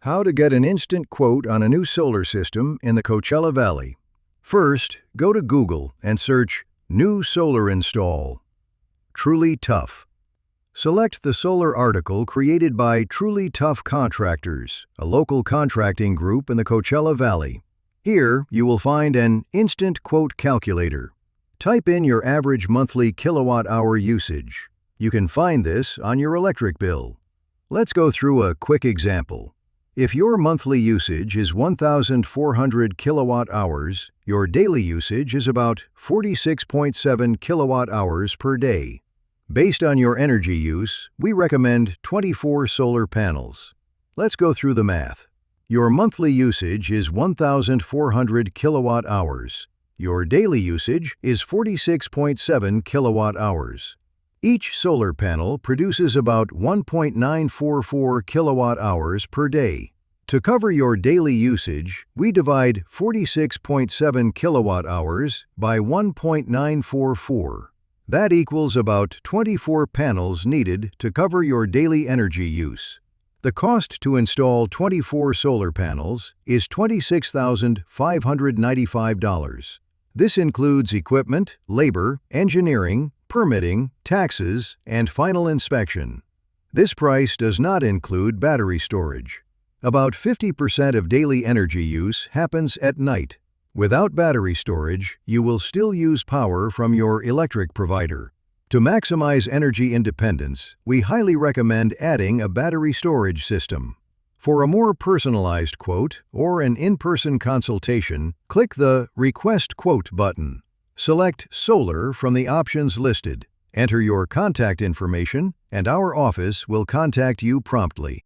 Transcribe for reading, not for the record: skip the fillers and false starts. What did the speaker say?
How to get an instant quote on a new solar system in the Coachella Valley. First, go to Google and search New Solar Install. Truly Tough. Select the solar article created by Truly Tough Contractors, a local contracting group in the Coachella Valley. Here, you will find an instant quote calculator. Type in your average monthly kilowatt-hour usage. You can find this on your electric bill. Let's go through a quick example. If your monthly usage is 1,400 kilowatt-hours, your daily usage is about 46.7 kilowatt-hours per day. Based on your energy use, we recommend 24 solar panels. Let's go through the math. Your monthly usage is 1,400 kilowatt-hours. Your daily usage is 46.7 kilowatt-hours. Each solar panel produces about 1.944 kilowatt-hours per day. To cover your daily usage, we divide 46.7 kilowatt-hours by 1.944. That equals about 24 panels needed to cover your daily energy use. The cost to install 24 solar panels is $26,595. This includes equipment, labor, engineering, permitting, taxes, and final inspection. This price does not include battery storage. About 50% of daily energy use happens at night. Without battery storage, you will still use power from your electric provider. To maximize energy independence, we highly recommend adding a battery storage system. For a more personalized quote or an in-person consultation, click the Request Quote button. Select Solar from the options listed. Enter your contact information, and our office will contact you promptly.